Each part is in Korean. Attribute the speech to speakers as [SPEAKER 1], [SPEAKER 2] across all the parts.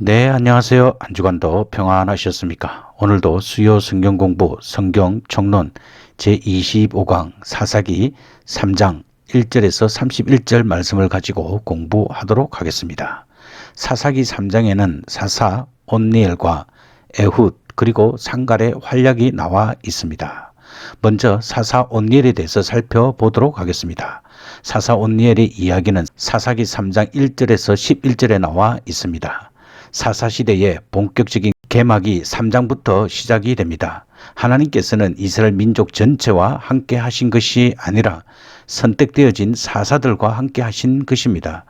[SPEAKER 1] 네, 안녕하세요. 한 주간도 평안하셨습니까? 오늘도 수요 성경 공부 성경 총론 제25강 사사기 3장 1절에서 31절 말씀을 가지고 공부하도록 하겠습니다. 사사기 3장에는 사사 온니엘과 에훗 그리고 상갈의 활약이 나와 있습니다. 먼저 사사 온니엘에 대해서 살펴보도록 하겠습니다. 사사 온니엘의 이야기는 사사기 3장 1절에서 11절에 나와 있습니다. 사사시대의 본격적인 개막이 3장부터 시작이 됩니다. 하나님께서는 이스라엘 민족 전체와 함께 하신 것이 아니라 선택되어진 사사들과 함께 하신 것입니다.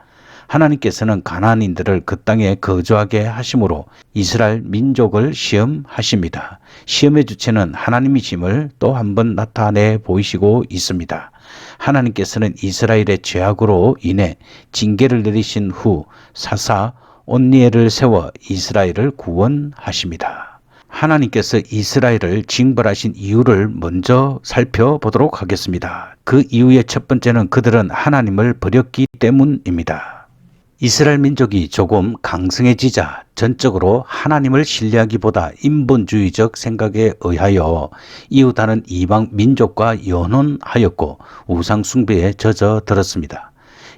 [SPEAKER 1] 하나님께서는 가나안인들을 그 땅에 거주하게 하심으로 이스라엘 민족을 시험하십니다. 시험의 주체는 하나님이심을 또 한 번 나타내 보이시고 있습니다. 하나님께서는 이스라엘의 죄악으로 인해 징계를 내리신 후 사사 온니엘을 세워 이스라엘을 구원하십니다. 하나님께서 이스라엘을 징벌하신 이유를 먼저 살펴보도록 하겠습니다. 그 이유의 첫 번째는 그들은 하나님을 버렸기 때문입니다. 이스라엘 민족이 조금 강성해지자 전적으로 하나님을 신뢰하기보다 인본주의적 생각에 의하여 이웃하는 이방 민족과 연혼하였고 우상 숭배에 젖어들었습니다.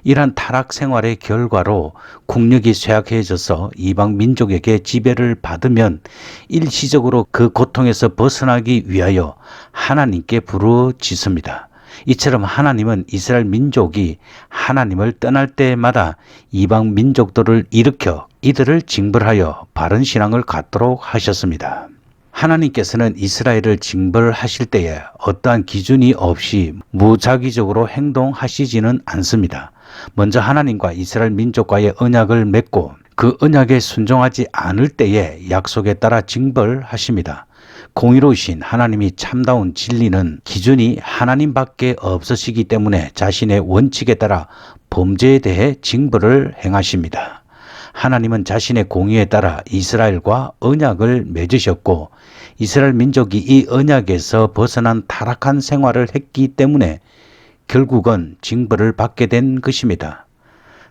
[SPEAKER 1] 이러한 타락 생활의 결과로 국력이 쇠약해져서 이방 민족에게 지배를 받으면 일시적으로 그 고통에서 벗어나기 위하여 하나님께 부르짖습니다. 이처럼 하나님은 이스라엘 민족이 하나님을 떠날 때마다 이방 민족들을 일으켜 이들을 징벌하여 바른 신앙을 갖도록 하셨습니다. 하나님께서는 이스라엘을 징벌하실 때에 어떠한 기준이 없이 무작위적으로 행동하시지는 않습니다. 먼저 하나님과 이스라엘 민족과의 언약을 맺고 그 언약에 순종하지 않을 때에 약속에 따라 징벌하십니다. 공의로우신 하나님이 참다운 진리는 기준이 하나님밖에 없으시기 때문에 자신의 원칙에 따라 범죄에 대해 징벌을 행하십니다. 하나님은 자신의 공의에 따라 이스라엘과 언약을 맺으셨고 이스라엘 민족이 이 언약에서 벗어난 타락한 생활을 했기 때문에 결국은 징벌을 받게 된 것입니다.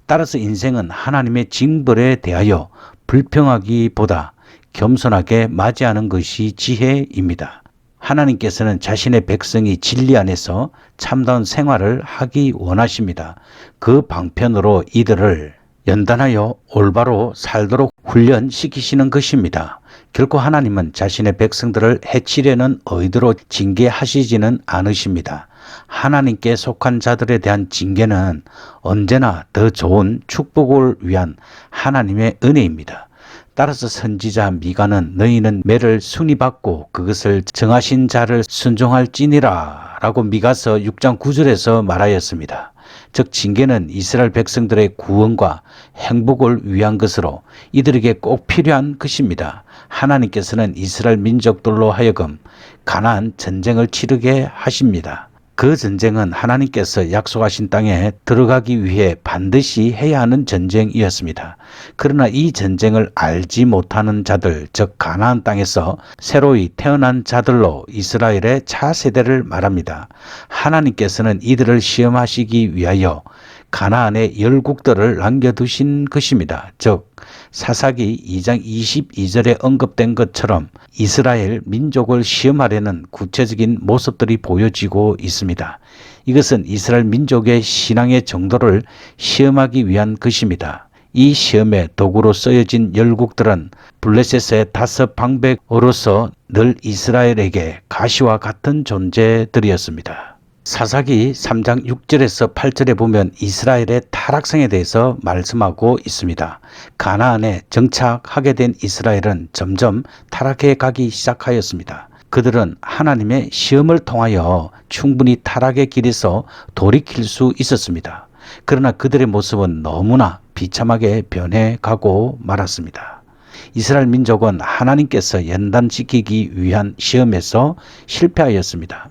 [SPEAKER 1] 따라서 인생은 하나님의 징벌에 대하여 불평하기보다 겸손하게 맞이하는 것이 지혜입니다. 하나님께서는 자신의 백성이 진리 안에서 참다운 생활을 하기 원하십니다. 그 방편으로 이들을 연단하여 올바로 살도록 훈련시키시는 것입니다. 결코 하나님은 자신의 백성들을 해치려는 의도로 징계하시지는 않으십니다. 하나님께 속한 자들에 대한 징계는 언제나 더 좋은 축복을 위한 하나님의 은혜입니다. 따라서 선지자 미가는 너희는 매를 순위받고 그것을 정하신 자를 순종할지니라 라고 미가서 6장 9절에서 말하였습니다. 즉 징계는 이스라엘 백성들의 구원과 행복을 위한 것으로 이들에게 꼭 필요한 것입니다. 하나님께서는 이스라엘 민족들로 하여금 가나안 전쟁을 치르게 하십니다. 그 전쟁은 하나님께서 약속하신 땅에 들어가기 위해 반드시 해야 하는 전쟁이었습니다. 그러나 이 전쟁을 알지 못하는 자들, 즉 가나안 땅에서 새로이 태어난 자들로 이스라엘의 차세대를 말합니다. 하나님께서는 이들을 시험하시기 위하여 가나안의 열국들을 남겨두신 것입니다. 즉 사사기 2장 22절에 언급된 것처럼 이스라엘 민족을 시험하려는 구체적인 모습들이 보여지고 있습니다. 이것은 이스라엘 민족의 신앙의 정도를 시험하기 위한 것입니다. 이 시험의 도구로 쓰여진 열국들은 블레셋의 5방백으로서 늘 이스라엘에게 가시와 같은 존재들이었습니다. 사사기 3장 6절에서 8절에 보면 이스라엘의 타락성에 대해서 말씀하고 있습니다. 가나안에 정착하게 된 이스라엘은 점점 타락해 가기 시작하였습니다. 그들은 하나님의 시험을 통하여 충분히 타락의 길에서 돌이킬 수 있었습니다. 그러나 그들의 모습은 너무나 비참하게 변해가고 말았습니다. 이스라엘 민족은 하나님께서 연단시키기 위한 시험에서 실패하였습니다.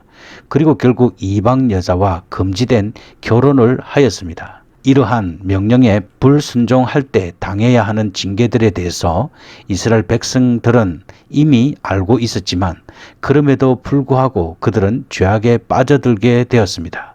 [SPEAKER 1] 그리고 결국 이방 여자와 금지된 결혼을 하였습니다. 이러한 명령에 불순종할 때 당해야 하는 징계들에 대해서 이스라엘 백성들은 이미 알고 있었지만 그럼에도 불구하고 그들은 죄악에 빠져들게 되었습니다.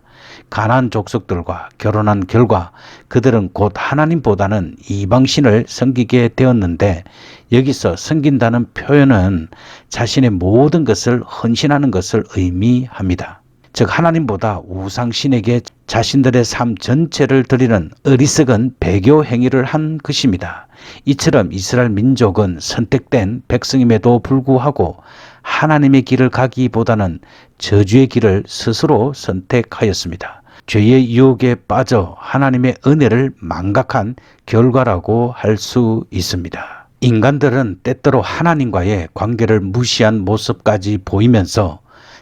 [SPEAKER 1] 가나안 족속들과 결혼한 결과 그들은 곧 하나님보다는 이방신을 섬기게 되었는데, 여기서 섬긴다는 표현은 자신의 모든 것을 헌신하는 것을 의미합니다. 즉 하나님보다 우상신에게 자신들의 삶 전체를 드리는 어리석은 배교 행위를 한 것입니다. 이처럼 이스라엘 민족은 선택된 백성임에도 불구하고 하나님의 길을 가기보다는 저주의 길을 스스로 선택하였습니다. 죄의 유혹에 빠져 하나님의 은혜를 망각한 결과라고 할 수 있습니다. 인간들은 때때로 하나님과의 관계를 무시한 모습까지 보이면서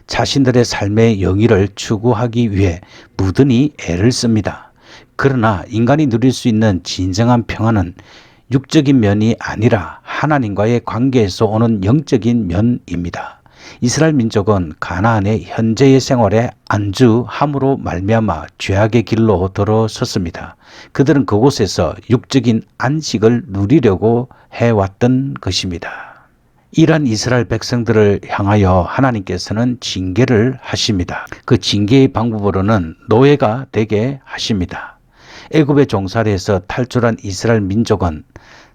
[SPEAKER 1] 자신들의 삶의 영위를 추구하기 위해 무던히 애를 씁니다. 그러나 인간이 누릴 수 있는 진정한 평안은 육적인 면이 아니라 하나님과의 관계에서 오는 영적인 면입니다. 이스라엘 민족은 가나안의 현재의 생활에 안주함으로 말미암아 죄악의 길로 들어섰습니다. 그들은 그곳에서 육적인 안식을 누리려고 해왔던 것입니다. 이러한 이스라엘 백성들을 향하여 하나님께서는 징계를 하십니다. 그 징계의 방법으로는 노예가 되게 하십니다. 애굽의 종살이에서 탈출한 이스라엘 민족은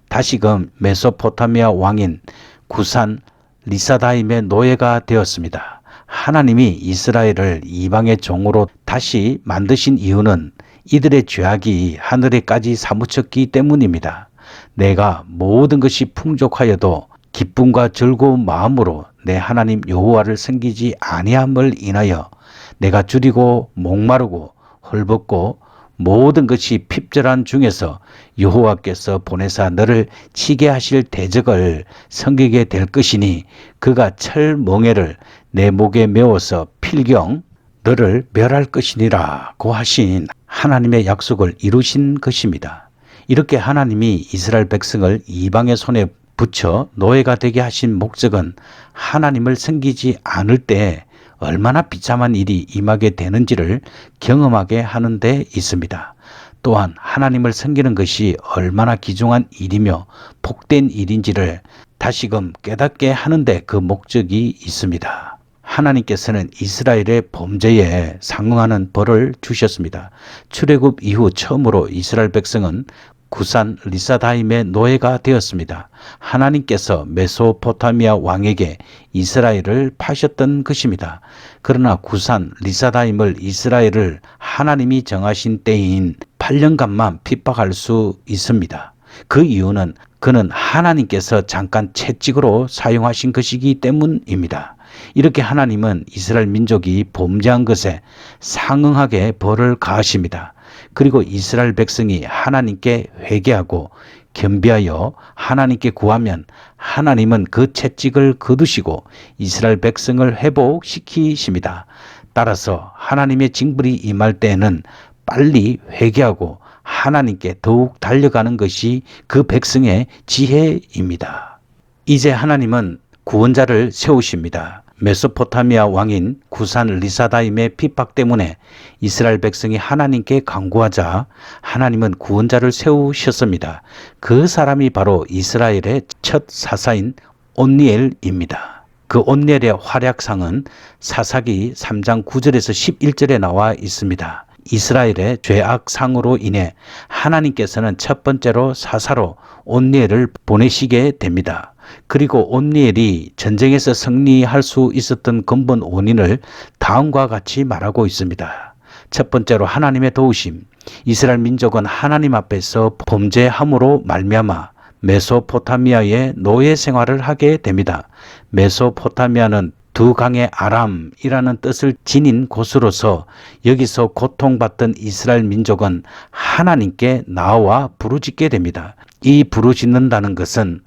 [SPEAKER 1] 다시금 메소포타미아 왕인 구산 리사다임의 노예가 되었습니다. 하나님이 이스라엘을 이방의 종으로 다시 만드신 이유는 이들의 죄악이 하늘에까지 사무쳤기 때문입니다. 내가 모든 것이 풍족하여도 기쁨과 즐거운 마음으로 내 하나님 여호와를 섬기지 아니함을 인하여 내가 줄이고 목마르고 헐벗고 모든 것이 핍절한 중에서 여호와께서 보내사 너를 치게 하실 대적을 섬기게 될 것이니 그가 철멍에를 내 목에 메워서 필경 너를 멸할 것이니라고 하신 하나님의 약속을 이루신 것입니다. 이렇게 하나님이 이스라엘 백성을 이방의 손에 붙여 노예가 되게 하신 목적은 하나님을 섬기지 않을 때 얼마나 비참한 일이 임하게 되는지를 경험하게 하는 데 있습니다. 또한 하나님을 섬기는 것이 얼마나 귀중한 일이며 복된 일인지를 다시금 깨닫게 하는 데 그 목적이 있습니다. 하나님께서는 이스라엘의 범죄에 상응하는 벌을 주셨습니다. 출애굽 이후 처음으로 이스라엘 백성은 구산 리사다임의 노예가 되었습니다. 하나님께서 메소포타미아 왕에게 이스라엘을 파셨던 것입니다. 그러나 구산 리사다임을 이스라엘을 하나님이 정하신 때인 8년간만 핍박할 수 있습니다. 그 이유는 그는 하나님께서 잠깐 채찍으로 사용하신 것이기 때문입니다. 이렇게 하나님은 이스라엘 민족이 범죄한 것에 상응하게 벌을 가하십니다. 그리고 이스라엘 백성이 하나님께 회개하고 겸비하여 하나님께 구하면 하나님은 그 채찍을 거두시고 이스라엘 백성을 회복시키십니다. 따라서 하나님의 징벌이 임할 때에는 빨리 회개하고 하나님께 더욱 달려가는 것이 그 백성의 지혜입니다. 이제 하나님은 구원자를 세우십니다. 메소포타미아 왕인 구산 리사다임의 핍박 때문에 이스라엘 백성이 하나님께 간구하자 하나님은 구원자를 세우셨습니다. 그 사람이 바로 이스라엘의 첫 사사인 온니엘입니다. 그 온니엘의 활약상은 사사기 3장 9절에서 11절에 나와 있습니다. 이스라엘의 죄악상으로 인해 하나님께서는 첫 번째로 사사로 온니엘을 보내시게 됩니다. 그리고 온니엘이 전쟁에서 승리할 수 있었던 근본 원인을 다음과 같이 말하고 있습니다. 첫 번째로 하나님의 도우심. 이스라엘 민족은 하나님 앞에서 범죄함으로 말미암아 메소포타미아의 노예 생활을 하게 됩니다. 메소포타미아는 두 강의 아람이라는 뜻을 지닌 곳으로서 여기서 고통받던 이스라엘 민족은 하나님께 나와 부르짖게 됩니다. 이 부르짖는다는 것은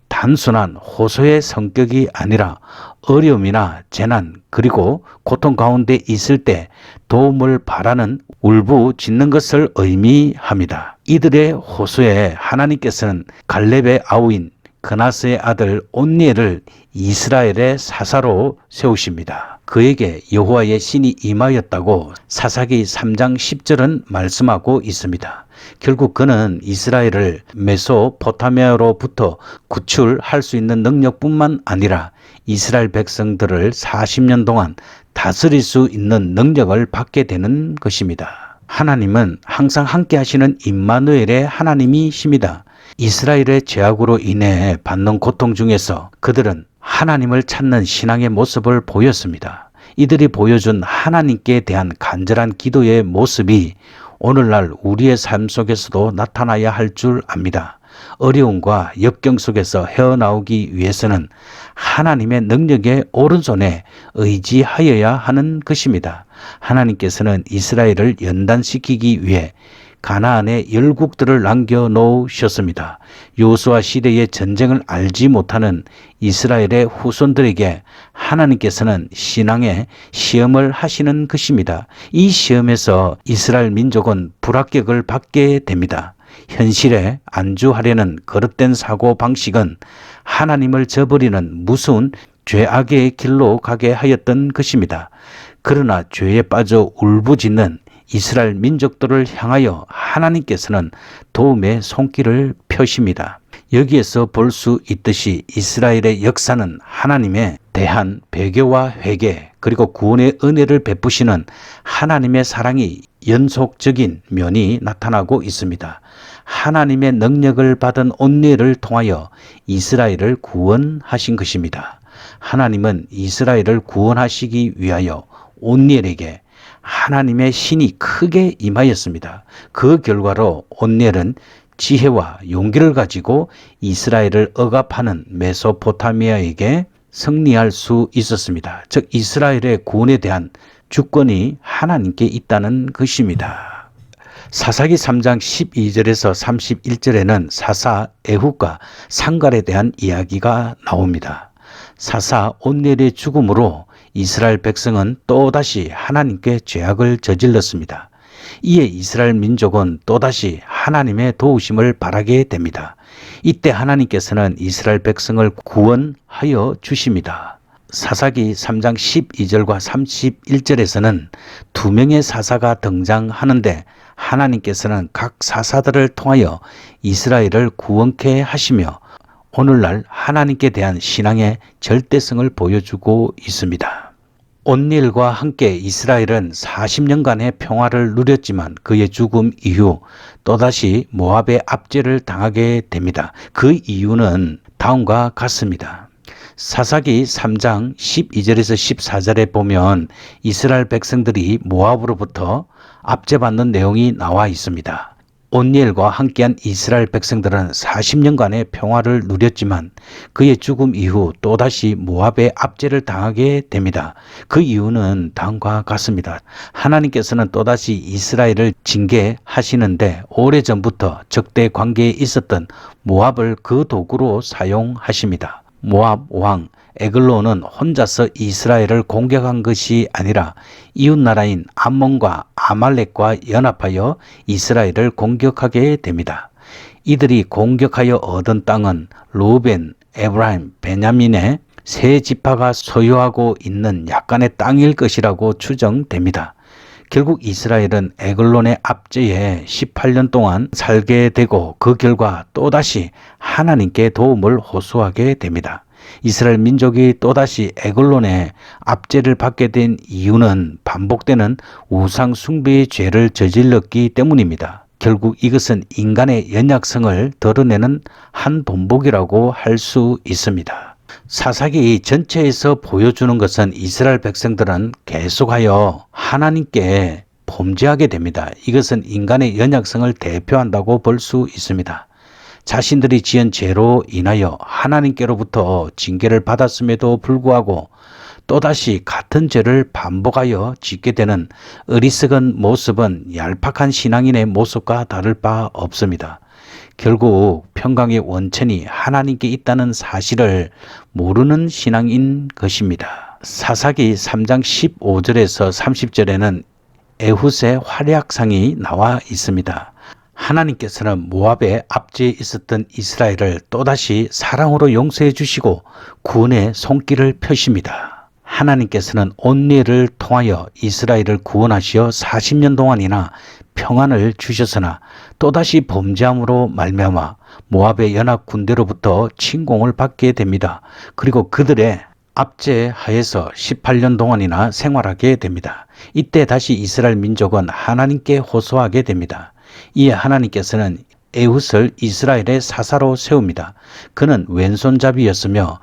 [SPEAKER 1] 단순한 호소의 성격이 아니라 어려움이나 재난 그리고 고통 가운데 있을 때 도움을 바라는 울부짖는 것을 의미합니다. 이들의 호소에 하나님께서는 갈렙의 아우인 그나스의 아들 온니엘을 이스라엘의 사사로 세우십니다. 그에게 여호와의 신이 임하였다고 사사기 3장 10절은 말씀하고 있습니다. 결국 그는 이스라엘을 메소포타미아로부터 구출할 수 있는 능력뿐만 아니라 이스라엘 백성들을 40년 동안 다스릴 수 있는 능력을 받게 되는 것입니다. 하나님은 항상 함께 하시는 임마누엘의 하나님이십니다. 이스라엘의 죄악으로 인해 받는 고통 중에서 그들은 하나님을 찾는 신앙의 모습을 보였습니다. 이들이 보여준 하나님께 대한 간절한 기도의 모습이 오늘날 우리의 삶 속에서도 나타나야 할 줄 압니다. 어려움과 역경 속에서 헤어나오기 위해서는 하나님의 능력의 오른손에 의지하여야 하는 것입니다. 하나님께서는 이스라엘을 연단시키기 위해 가나안의 열국들을 남겨놓으셨습니다. 여호수아 시대의 전쟁을 알지 못하는 이스라엘의 후손들에게 하나님께서는 신앙의 시험을 하시는 것입니다. 이 시험에서 이스라엘 민족은 불합격을 받게 됩니다. 현실에 안주하려는 거듭된 사고 방식은 하나님을 저버리는 무서운 죄악의 길로 가게 하였던 것입니다. 그러나 죄에 빠져 울부짖는 이스라엘 민족들을 향하여 하나님께서는 도움의 손길을 펴십니다. 여기에서 볼 수 있듯이 이스라엘의 역사는 하나님에 대한 배교와 회개 그리고 구원의 은혜를 베푸시는 하나님의 사랑이 연속적인 면이 나타나고 있습니다. 하나님의 능력을 받은 온니엘을 통하여 이스라엘을 구원하신 것입니다. 하나님은 이스라엘을 구원하시기 위하여 온니엘에게 하나님의 신이 크게 임하였습니다. 그 결과로 온니엘은 지혜와 용기를 가지고 이스라엘을 억압하는 메소포타미아에게 승리할 수 있었습니다. 즉 이스라엘의 구원에 대한 주권이 하나님께 있다는 것입니다. 사사기 3장 12절에서 31절에는 사사 에훗과 상갈에 대한 이야기가 나옵니다. 사사 온니엘의 죽음으로 이스라엘 백성은 또다시 하나님께 죄악을 저질렀습니다. 이에 이스라엘 민족은 또다시 하나님의 도우심을 바라게 됩니다. 이때 하나님께서는 이스라엘 백성을 구원하여 주십니다. 사사기 3장 12절과 31절에서는 두 명의 사사가 등장하는데 하나님께서는 각 사사들을 통하여 이스라엘을 구원케 하시며 오늘날 하나님께 대한 신앙의 절대성을 보여주고 있습니다. 온니엘과 함께 이스라엘은 40년간의 평화를 누렸지만 그의 죽음 이후 또다시 모압의 압제를 당하게 됩니다. 그 이유는 다음과 같습니다. 사사기 3장 12절에서 14절에 보면 이스라엘 백성들이 모압으로부터 압제받는 내용이 나와 있습니다. 온니엘과 함께한 이스라엘 백성들은 40년간의 평화를 누렸지만 그의 죽음 이후 또다시 모압의 압제를 당하게 됩니다. 그 이유는 다음과 같습니다. 하나님께서는 또다시 이스라엘을 징계하시는데 오래전부터 적대 관계에 있었던 모압을 그 도구로 사용하십니다. 모압 왕 에글론은 혼자서 이스라엘을 공격한 것이 아니라 이웃나라인 암몬과 아말렉과 연합하여 이스라엘을 공격하게 됩니다. 이들이 공격하여 얻은 땅은 루벤, 에브라임, 베냐민의 세 지파가 소유하고 있는 약간의 땅일 것이라고 추정됩니다. 결국 이스라엘은 에글론의 압제에 18년 동안 살게 되고 그 결과 또다시 하나님께 도움을 호소하게 됩니다. 이스라엘 민족이 또다시 에글론의 압제를 받게 된 이유는 반복되는 우상 숭배의 죄를 저질렀기 때문입니다. 결국 이것은 인간의 연약성을 드러내는 한 본보기라고 할 수 있습니다. 사사기 전체에서 보여주는 것은 이스라엘 백성들은 계속하여 하나님께 범죄하게 됩니다. 이것은 인간의 연약성을 대표한다고 볼 수 있습니다. 자신들이 지은 죄로 인하여 하나님께로부터 징계를 받았음에도 불구하고 또다시 같은 죄를 반복하여 짓게 되는 어리석은 모습은 얄팍한 신앙인의 모습과 다를 바 없습니다. 결국 평강의 원천이 하나님께 있다는 사실을 모르는 신앙인 것입니다. 사사기 3장 15절에서 30절에는 에훗의 활약상이 나와 있습니다. 하나님께서는 모압의 압제에 있었던 이스라엘을 또다시 사랑으로 용서해 주시고 구원의 손길을 펴십니다. 하나님께서는 온리를 통하여 이스라엘을 구원하시어 40년 동안이나 평안을 주셨으나 또다시 범죄함으로 말미암아 모압의 연합 군대로부터 침공을 받게 됩니다. 그리고 그들의 압제하에서 18년 동안이나 생활하게 됩니다. 이때 다시 이스라엘 민족은 하나님께 호소하게 됩니다. 이에 하나님께서는 에훗을 이스라엘의 사사로 세웁니다. 그는 왼손잡이였으며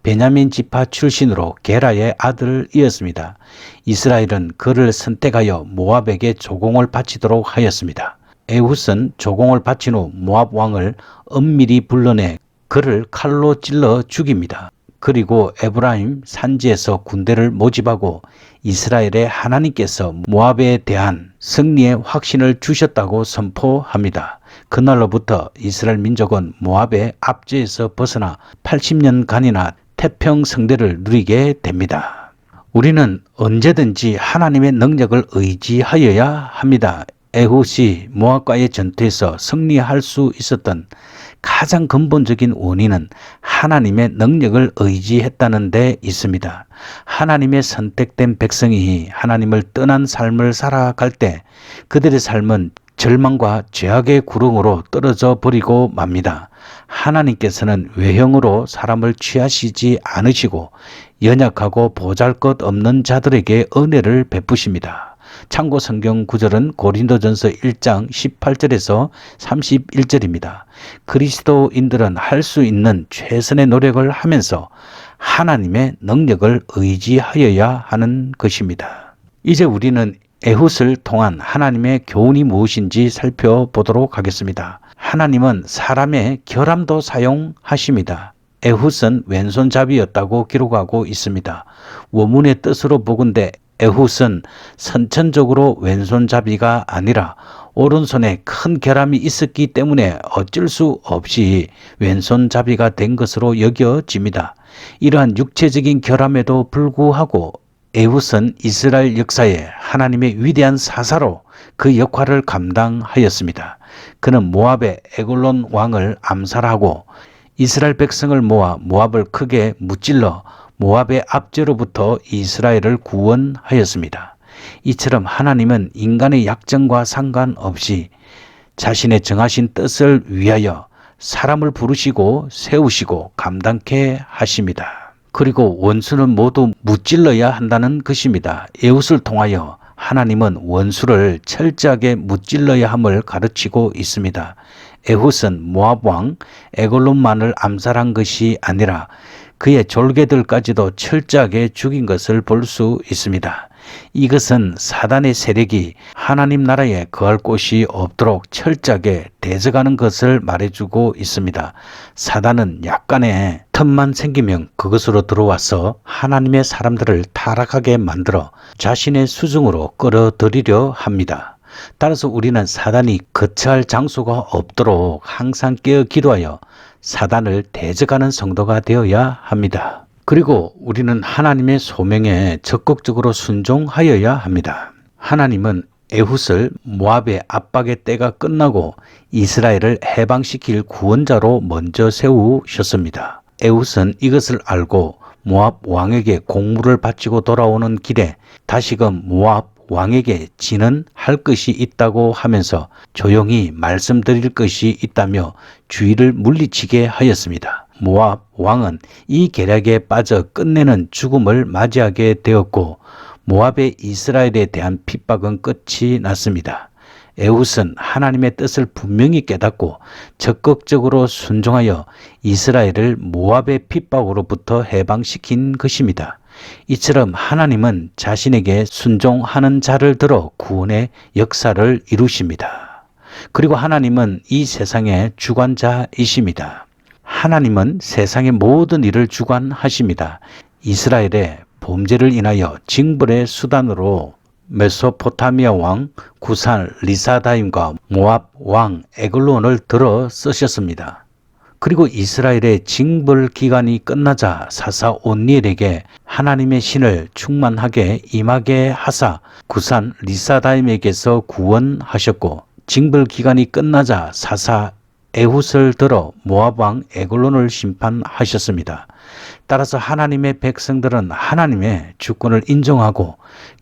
[SPEAKER 1] 베냐민 지파 출신으로 게라의 아들이었습니다. 이스라엘은 그를 선택하여 모압에게 조공을 바치도록 하였습니다. 에훗은 조공을 바친 후 모압 왕을 엄밀히 불러내 그를 칼로 찔러 죽입니다. 그리고 에브라임 산지에서 군대를 모집하고 이스라엘의 하나님께서 모압에 대한 승리의 확신을 주셨다고 선포합니다. 그날로부터 이스라엘 민족은 모압의 압제에서 벗어나 80년간이나 태평성대를 누리게 됩니다. 우리는 언제든지 하나님의 능력을 의지하여야 합니다. 에훗이 모압과의 전투에서 승리할 수 있었던 가장 근본적인 원인은 하나님의 능력을 의지했다는 데 있습니다. 하나님의 선택된 백성이 하나님을 떠난 삶을 살아갈 때 그들의 삶은 절망과 죄악의 구렁으로 떨어져 버리고 맙니다. 하나님께서는 외형으로 사람을 취하시지 않으시고 연약하고 보잘것없는 자들에게 은혜를 베푸십니다. 참고 성경 구절은 고린도전서 1장 18절에서 31절입니다. 그리스도인들은 할 수 있는 최선의 노력을 하면서 하나님의 능력을 의지하여야 하는 것입니다. 이제 우리는 에훗을 통한 하나님의 교훈이 무엇인지 살펴보도록 하겠습니다. 하나님은 사람의 결함도 사용하십니다. 에훗은 왼손잡이였다고 기록하고 있습니다. 원문의 뜻으로 보건대 에훗은 선천적으로 왼손잡이가 아니라 오른손에 큰 결함이 있었기 때문에 어쩔 수 없이 왼손잡이가 된 것으로 여겨집니다. 이러한 육체적인 결함에도 불구하고 에훗은 이스라엘 역사에 하나님의 위대한 사사로 그 역할을 감당하였습니다. 그는 모압의 에글론 왕을 암살하고 이스라엘 백성을 모아 모압을 크게 무찔러 모압의 압제로부터 이스라엘을 구원하였습니다. 이처럼 하나님은 인간의 약점과 상관없이 자신의 정하신 뜻을 위하여 사람을 부르시고 세우시고 감당케 하십니다. 그리고 원수는 모두 무찔러야 한다는 것입니다. 에훗을 통하여 하나님은 원수를 철저하게 무찔러야 함을 가르치고 있습니다. 에훗은 모압 왕 에글론만을 암살한 것이 아니라 그의 졸개들까지도 철저하게 죽인 것을 볼 수 있습니다. 이것은 사단의 세력이 하나님 나라에 거할 곳이 없도록 철저하게 대적하는 것을 말해주고 있습니다. 사단은 약간의 틈만 생기면 그것으로 들어와서 하나님의 사람들을 타락하게 만들어 자신의 수중으로 끌어들이려 합니다. 따라서 우리는 사단이 거처할 장소가 없도록 항상 깨어 기도하여 사단을 대적하는 성도가 되어야 합니다. 그리고 우리는 하나님의 소명에 적극적으로 순종하여야 합니다. 하나님은 에훗을 모압의 압박의 때가 끝나고 이스라엘을 해방시킬 구원자로 먼저 세우셨습니다. 에훗은 이것을 알고 모압 왕에게 공물을 바치고 돌아오는 길에 다시금 모압 왕에게 지는 할 것이 있다고 하면서 조용히 말씀드릴 것이 있다며 주의를 물리치게 하였습니다. 모압 왕은 이 계략에 빠져 끝내는 죽음을 맞이하게 되었고 모압의 이스라엘에 대한 핍박은 끝이 났습니다. 에훗은 하나님의 뜻을 분명히 깨닫고 적극적으로 순종하여 이스라엘을 모압의 핍박으로부터 해방시킨 것입니다. 이처럼 하나님은 자신에게 순종하는 자를 들어 구원의 역사를 이루십니다. 그리고 하나님은 이 세상의 주관자이십니다. 하나님은 세상의 모든 일을 주관하십니다. 이스라엘의 범죄를 인하여 징벌의 수단으로 메소포타미아 왕 구산 리사다임과 모압 왕 에글론을 들어 쓰셨습니다. 그리고 이스라엘의 징벌 기간이 끝나자 사사 온니엘에게 하나님의 신을 충만하게 임하게 하사 구산 리사다임에게서 구원하셨고 징벌 기간이 끝나자 사사 에훗을 들어 모압 왕 에글론을 심판하셨습니다. 따라서 하나님의 백성들은 하나님의 주권을 인정하고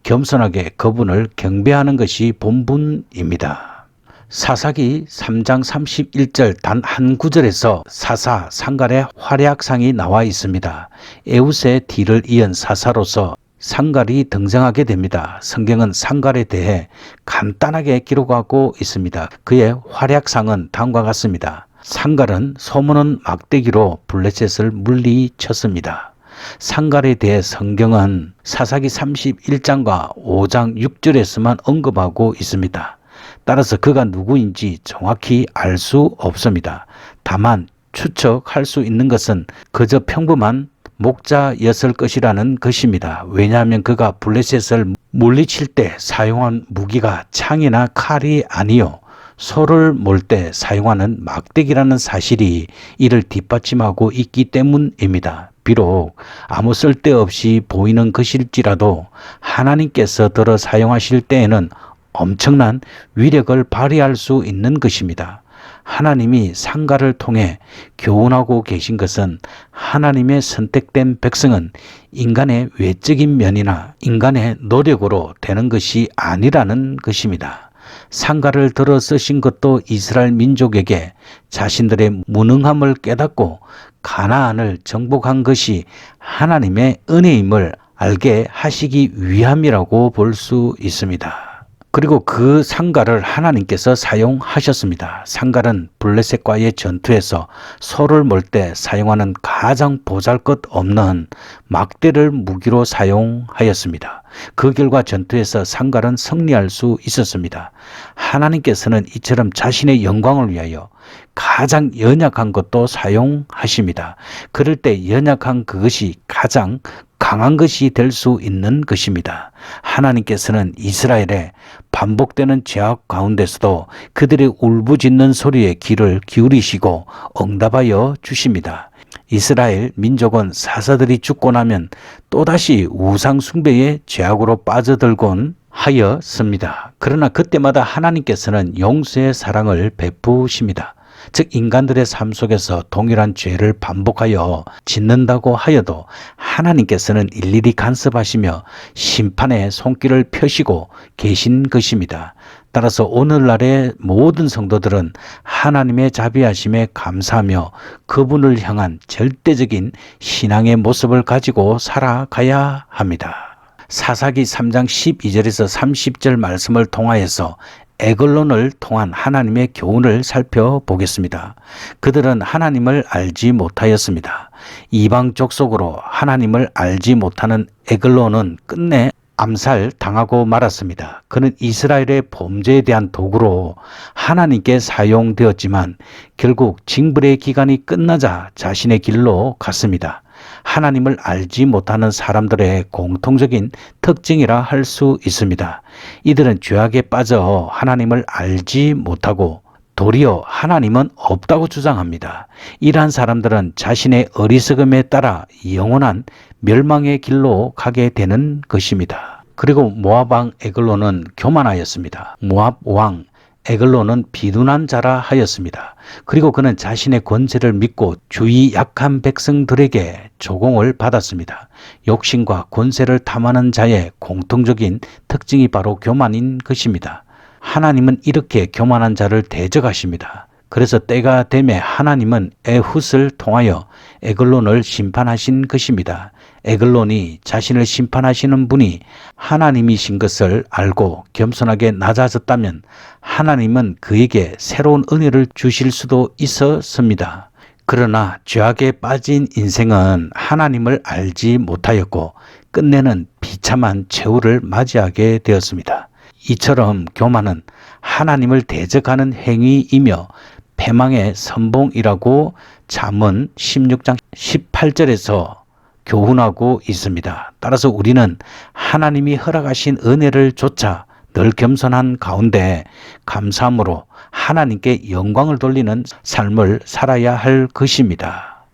[SPEAKER 1] 겸손하게 그분을 경배하는 것이 본분입니다. 사사기 3장 31절 단 한 구절에서 사사 상갈의 활약상이 나와 있습니다. 에훗의 뒤를 이은 사사로서 상갈이 등장하게 됩니다. 성경은 상갈에 대해 간단하게 기록하고 있습니다. 그의 활약상은 다음과 같습니다. 상갈은 소문은 막대기로 블레셋을 물리쳤습니다. 상갈에 대해 성경은 사사기 31장과 5장 6절에서만 언급하고 있습니다. 따라서 그가 누구인지 정확히 알 수 없습니다. 다만 추측할 수 있는 것은 그저 평범한 목자였을 것이라는 것입니다. 왜냐하면 그가 블레셋을 물리칠 때 사용한 무기가 창이나 칼이 아니요 소를 몰 때 사용하는 막대기라는 사실이 이를 뒷받침하고 있기 때문입니다. 비록 아무 쓸데없이 보이는 것일지라도 하나님께서 들어 사용하실 때에는 엄청난 위력을 발휘할 수 있는 것입니다. 하나님이 상갈을 통해 교훈하고 계신 것은 하나님의 선택된 백성은 인간의 외적인 면이나 인간의 노력으로 되는 것이 아니라는 것입니다. 상갈을 들어 쓰신 것도 이스라엘 민족에게 자신들의 무능함을 깨닫고 가나안을 정복한 것이 하나님의 은혜임을 알게 하시기 위함이라고 볼 수 있습니다. 그리고 그 상갈을 하나님께서 사용하셨습니다. 상갈은 블레셋과의 전투에서 소를 몰 때 사용하는 가장 보잘것없는 막대를 무기로 사용하였습니다. 그 결과 전투에서 상갈은 승리할 수 있었습니다. 하나님께서는 이처럼 자신의 영광을 위하여 가장 연약한 것도 사용하십니다. 그럴 때 연약한 그것이 가장 강한 것이 될 수 있는 것입니다. 하나님께서는 이스라엘의 반복되는 죄악 가운데서도 그들의 울부짖는 소리에 귀를 기울이시고 응답하여 주십니다. 이스라엘 민족은 사사들이 죽고 나면 또다시 우상 숭배의 죄악으로 빠져들곤 하였습니다. 그러나 그때마다 하나님께서는 용서의 사랑을 베푸십니다. 즉 인간들의 삶 속에서 동일한 죄를 반복하여 짓는다고 하여도 하나님께서는 일일이 간섭하시며 심판의 손길을 펴시고 계신 것입니다. 따라서 오늘날의 모든 성도들은 하나님의 자비하심에 감사하며 그분을 향한 절대적인 신앙의 모습을 가지고 살아가야 합니다. 사사기 3장 12절에서 30절 말씀을 통하여서 에글론을 통한 하나님의 교훈을 살펴보겠습니다. 그들은 하나님을 알지 못하였습니다. 이방 족속으로 하나님을 알지 못하는 에글론은 끝내 암살당하고 말았습니다. 그는 이스라엘의 범죄에 대한 도구로 하나님께 사용되었지만 결국 징벌의 기간이 끝나자 자신의 길로 갔습니다. 하나님을 알지 못하는 사람들의 공통적인 특징이라 할 수 있습니다. 이들은 죄악에 빠져 하나님을 알지 못하고 도리어 하나님은 없다고 주장합니다. 이러한 사람들은 자신의 어리석음에 따라 영원한 멸망의 길로 가게 되는 것입니다. 그리고 모압 왕 에글론은 교만하였습니다. 모압 왕 에글론은 비둔한 자라 하였습니다. 그리고 그는 자신의 권세를 믿고 주위 약한 백성들에게 조공을 받았습니다. 욕심과 권세를 탐하는 자의 공통적인 특징이 바로 교만인 것입니다. 하나님은 이렇게 교만한 자를 대적하십니다. 그래서 때가 되매 하나님은 에훗을 통하여 에글론을 심판하신 것입니다. 에글론이 자신을 심판하시는 분이 하나님이신 것을 알고 겸손하게 낮아졌다면 하나님은 그에게 새로운 은혜를 주실 수도 있었습니다. 그러나 죄악에 빠진 인생은 하나님을 알지 못하였고 끝내는 비참한 최후를 맞이하게 되었습니다. 이처럼 교만은 하나님을 대적하는 행위이며 패망의 선봉이라고 잠언 16장 18절에서 교훈하고 있습니다. 따라서 우리는 하나님이 허락하신 은혜를 조차 늘 겸손한 가운데 감사함으로 하나님께 영광을 돌리는 삶을 살아야 할 것입니다.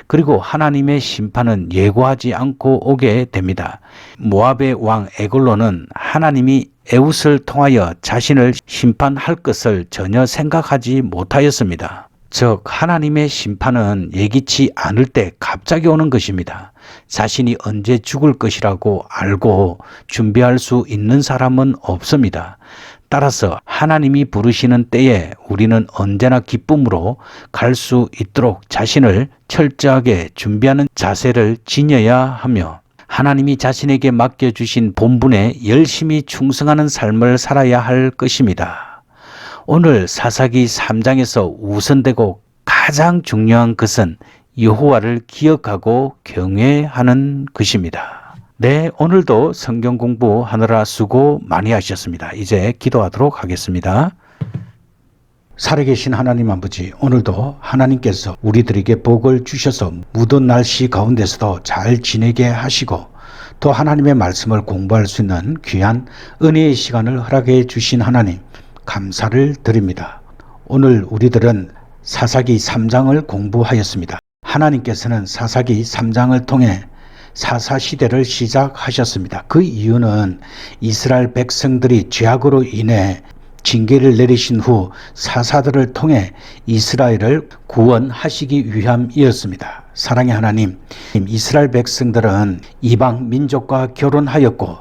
[SPEAKER 1] 그리고 하나님의 심판은 예고하지 않고 오게 됩니다. 모압의 왕 에글론은 하나님이 에훗을 통하여 자신을 심판할 것을 전혀 생각하지 못하였습니다. 즉 하나님의 심판은 예기치 않을 때 갑자기 오는 것입니다. 자신이 언제 죽을 것이라고 알고 준비할 수 있는 사람은 없습니다. 따라서 하나님이 부르시는 때에 우리는 언제나 기쁨으로 갈 수 있도록 자신을 철저하게 준비하는 자세를 지녀야 하며 하나님이 자신에게 맡겨주신 본분에 열심히 충성하는 삶을 살아야 할 것입니다. 오늘 사사기 3장에서 우선되고 가장 중요한 것은 여호와를 기억하고 경외하는 것입니다. 네, 오늘도 성경 공부하느라 수고 많이 하셨습니다. 이제 기도하도록 하겠습니다. 살아계신 하나님 아버지, 오늘도 하나님께서 우리들에게 복을 주셔서 무더운 날씨 가운데서도 잘 지내게 하시고 또 하나님의 말씀을 공부할 수 있는 귀한 은혜의 시간을 허락해 주신 하나님 감사를 드립니다. 오늘 우리들은 사사기 3장을 공부하였습니다. 하나님께서는 사사기 3장을 통해 사사시대를 시작하셨습니다. 그 이유는 이스라엘 백성들이 죄악으로 인해 징계를 내리신 후 사사들을 통해 이스라엘을 구원하시기 위함이었습니다. 사랑의 하나님, 이스라엘 백성들은 이방 민족과 결혼하였고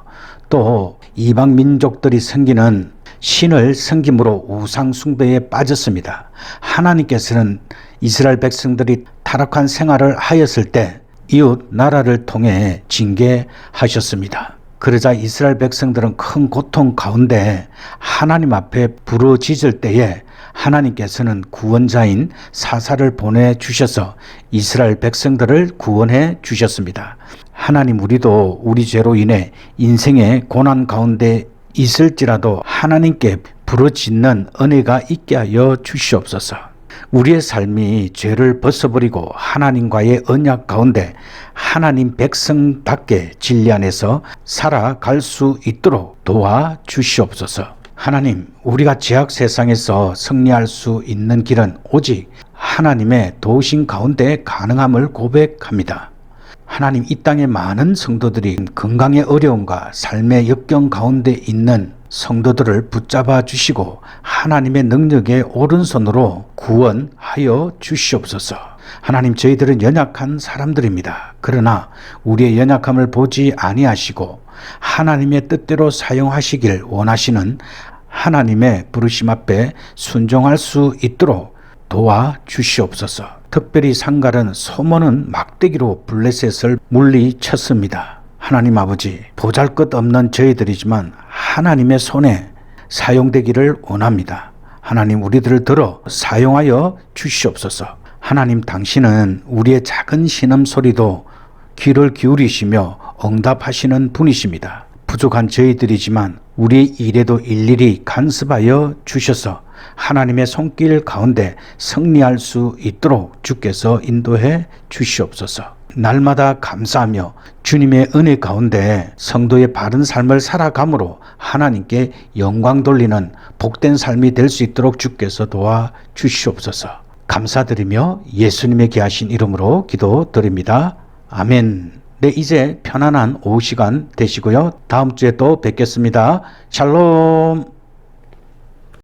[SPEAKER 1] 또 이방 민족들이 섬기는 신을 섬김으로 우상 숭배에 빠졌습니다. 하나님께서는 이스라엘 백성들이 타락한 생활을 하였을 때 이웃 나라를 통해 징계하셨습니다. 그러자 이스라엘 백성들은 큰 고통 가운데 하나님 앞에 부르짖을 때에 하나님께서는 구원자인 사사를 보내주셔서 이스라엘 백성들을 구원해 주셨습니다. 하나님, 우리도 우리 죄로 인해 인생의 고난 가운데 있을지라도 하나님께 부르짖는 은혜가 있게 하여 주시옵소서. 우리의 삶이 죄를 벗어버리고 하나님과의 언약 가운데 하나님 백성답게 진리 안에서 살아갈 수 있도록 도와주시옵소서. 하나님, 우리가 죄악 세상에서 승리할 수 있는 길은 오직 하나님의 도우신 가운데 가능함을 고백합니다. 하나님, 이 땅의 많은 성도들이 건강의 어려움과 삶의 역경 가운데 있는 성도들을 붙잡아 주시고 하나님의 능력의 오른손으로 구원하여 주시옵소서. 하나님, 저희들은 연약한 사람들입니다. 그러나 우리의 연약함을 보지 아니하시고 하나님의 뜻대로 사용하시길 원하시는 하나님의 부르심 앞에 순종할 수 있도록 도와주시옵소서. 특별히 상갈은 소몬은 막대기로 블레셋을 물리쳤습니다. 하나님 아버지, 보잘것없는 저희들이지만 하나님의 손에 사용되기를 원합니다. 하나님, 우리들을 들어 사용하여 주시옵소서. 하나님, 당신은 우리의 작은 신음소리도 귀를 기울이시며 응답하시는 분이십니다. 부족한 저희들이지만 우리 일에도 일일이 간섭하여 주셔서 하나님의 손길 가운데 승리할 수 있도록 주께서 인도해 주시옵소서. 날마다 감사하며 주님의 은혜 가운데 성도의 바른 삶을 살아감으로 하나님께 영광 돌리는 복된 삶이 될 수 있도록 주께서 도와주시옵소서. 감사드리며 예수님의 귀하신 이름으로 기도드립니다. 아멘. 네, 이제 편안한 오후 시간 되시고요. 다음 주에 또 뵙겠습니다. 샬롬.